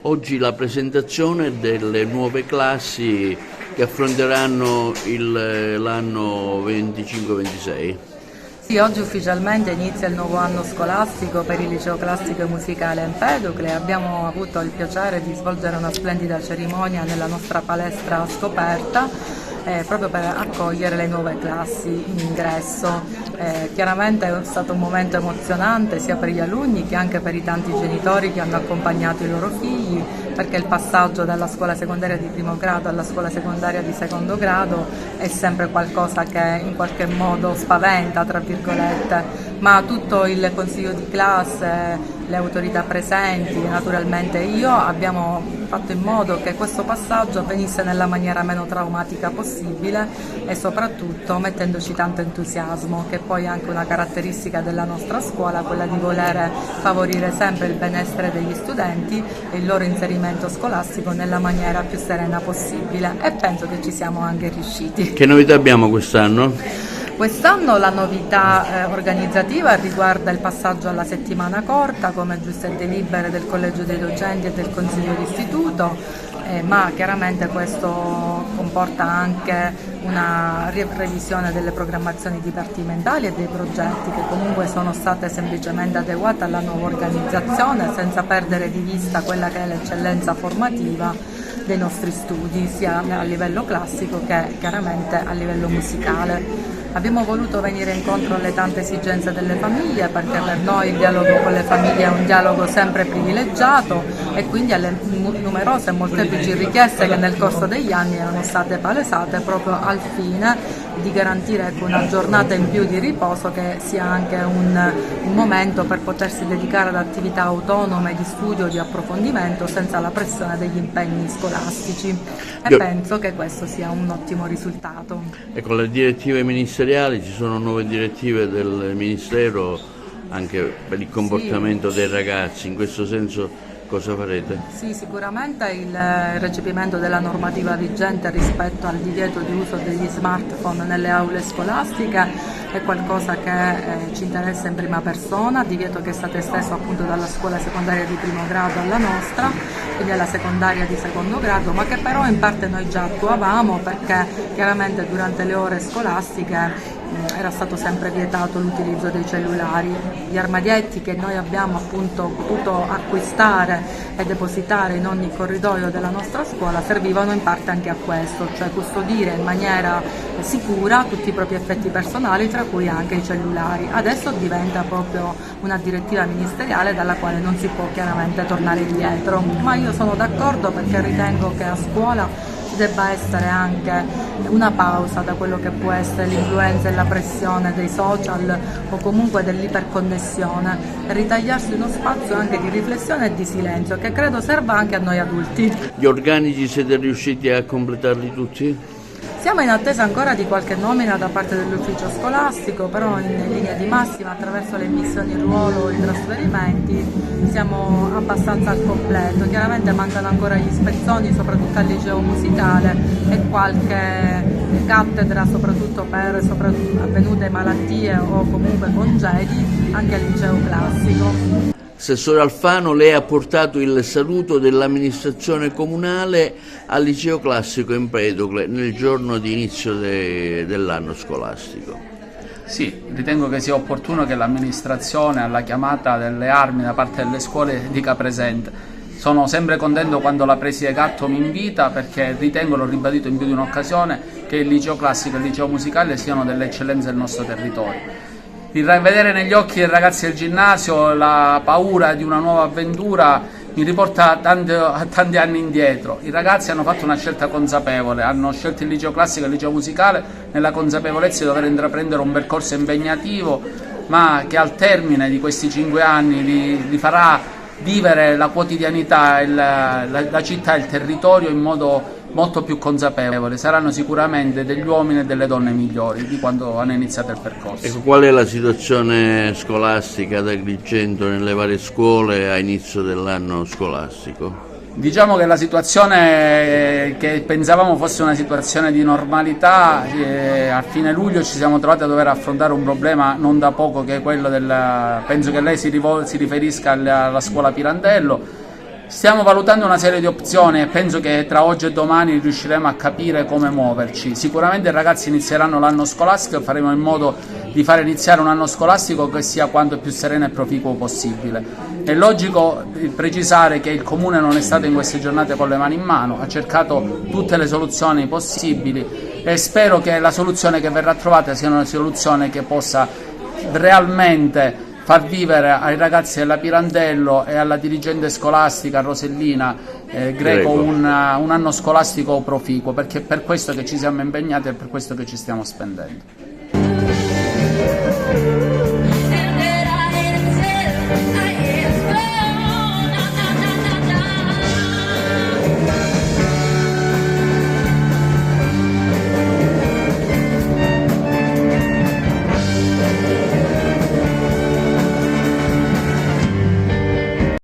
Oggi la presentazione delle nuove classi che affronteranno l'anno 25-26. Sì, oggi ufficialmente inizia il nuovo anno scolastico per il Liceo Classico e Musicale Empedocle. Abbiamo avuto il piacere di svolgere una splendida cerimonia nella nostra palestra scoperta proprio per accogliere le nuove classi in ingresso. Chiaramente è stato un momento emozionante sia per gli alunni che anche per i tanti genitori che hanno accompagnato i loro figli, perché il passaggio dalla scuola secondaria di primo grado alla scuola secondaria di secondo grado è sempre qualcosa che in qualche modo spaventa, tra virgolette, ma tutto il consiglio di classe, le autorità presenti, naturalmente io, abbiamo fatto in modo che questo passaggio avvenisse nella maniera meno traumatica possibile e soprattutto mettendoci tanto entusiasmo, che poi è anche una caratteristica della nostra scuola, quella di volere favorire sempre il benessere degli studenti e il loro inserimento scolastico nella maniera più serena possibile, e penso che ci siamo anche riusciti. Che novità abbiamo quest'anno? Quest'anno la novità organizzativa riguarda il passaggio alla settimana corta come giuste delibere del Collegio dei Docenti e del Consiglio d'Istituto, ma chiaramente questo comporta anche una revisione delle programmazioni dipartimentali e dei progetti che comunque sono state semplicemente adeguate alla nuova organizzazione senza perdere di vista quella che è l'eccellenza formativa dei nostri studi, sia a livello classico che chiaramente a livello musicale. Abbiamo voluto venire incontro alle tante esigenze delle famiglie, perché per noi il dialogo con le famiglie è un dialogo sempre privilegiato, e quindi alle numerose e molteplici richieste che nel corso degli anni erano state palesate proprio al fine di garantire una giornata in più di riposo che sia anche un momento per potersi dedicare ad attività autonome di studio, di approfondimento, senza la pressione degli impegni scolastici, e penso che questo sia un ottimo risultato. E con le direttive ministeriali ci sono nuove direttive del Ministero anche per il comportamento dei ragazzi, in questo senso cosa farete? Sì, sicuramente il recepimento della normativa vigente rispetto al divieto di uso degli smartphone nelle aule scolastiche è qualcosa che ci interessa in prima persona, divieto che è stato esteso appunto dalla scuola secondaria di primo grado alla nostra, quindi alla secondaria di secondo grado, ma che però in parte noi già attuavamo, perché chiaramente durante le ore scolastiche era stato sempre vietato l'utilizzo dei cellulari. Gli armadietti che noi abbiamo appunto potuto acquistare e depositare in ogni corridoio della nostra scuola servivano in parte anche a questo, cioè custodire in maniera sicura tutti i propri effetti personali, tra cui anche i cellulari. Adesso diventa proprio una direttiva ministeriale dalla quale non si può chiaramente tornare indietro, ma io sono d'accordo, perché ritengo che a scuola debba essere anche una pausa da quello che può essere l'influenza e la pressione dei social o comunque dell'iperconnessione, e ritagliarsi uno spazio anche di riflessione e di silenzio che credo serva anche a noi adulti. Gli organici siete riusciti a completarli tutti? Siamo in attesa ancora di qualche nomina da parte dell'ufficio scolastico, però in linea di massima, attraverso le immissioni in ruolo o i trasferimenti, siamo abbastanza al completo. Chiaramente mancano ancora gli ispezioni, soprattutto al liceo musicale, e qualche cattedra, soprattutto per avvenute malattie o comunque congedi, anche al liceo classico. Assessore Alfano, lei ha portato il saluto dell'amministrazione comunale al Liceo Classico Empedocle nel giorno di inizio dell'anno scolastico. Sì, ritengo che sia opportuno che l'amministrazione alla chiamata delle armi da parte delle scuole dica presente. Sono sempre contento quando la preside Gatto mi invita, perché ritengo, l'ho ribadito in più di un'occasione, che il Liceo Classico e il Liceo Musicale siano delle eccellenze del nostro territorio. Il vedere negli occhi dei ragazzi del ginnasio la paura di una nuova avventura mi riporta a tanti anni indietro. I ragazzi hanno fatto una scelta consapevole, hanno scelto il liceo classico e il liceo musicale nella consapevolezza di dover intraprendere un percorso impegnativo, ma che al termine di questi 5 anni li farà vivere la quotidianità, la città e il territorio in modo molto più consapevole. Saranno sicuramente degli uomini e delle donne migliori di quando hanno iniziato il percorso. Ecco, qual è la situazione scolastica ad Agrigento nelle varie scuole a inizio dell'anno scolastico? Diciamo che la situazione che pensavamo fosse una situazione di normalità, a fine luglio ci siamo trovati a dover affrontare un problema non da poco, che è quello penso che lei si riferisca alla scuola Pirandello, Stiamo valutando una serie di opzioni e penso che tra oggi e domani riusciremo a capire come muoverci. Sicuramente i ragazzi inizieranno l'anno scolastico e faremo in modo di fare iniziare un anno scolastico che sia quanto più sereno e proficuo possibile. È logico precisare che il Comune non è stato in queste giornate con le mani in mano, ha cercato tutte le soluzioni possibili e spero che la soluzione che verrà trovata sia una soluzione che possa realmente far vivere ai ragazzi della Pirandello e alla dirigente scolastica Rosellina Greco un anno scolastico proficuo, perché è per questo che ci siamo impegnati e per questo che ci stiamo spendendo.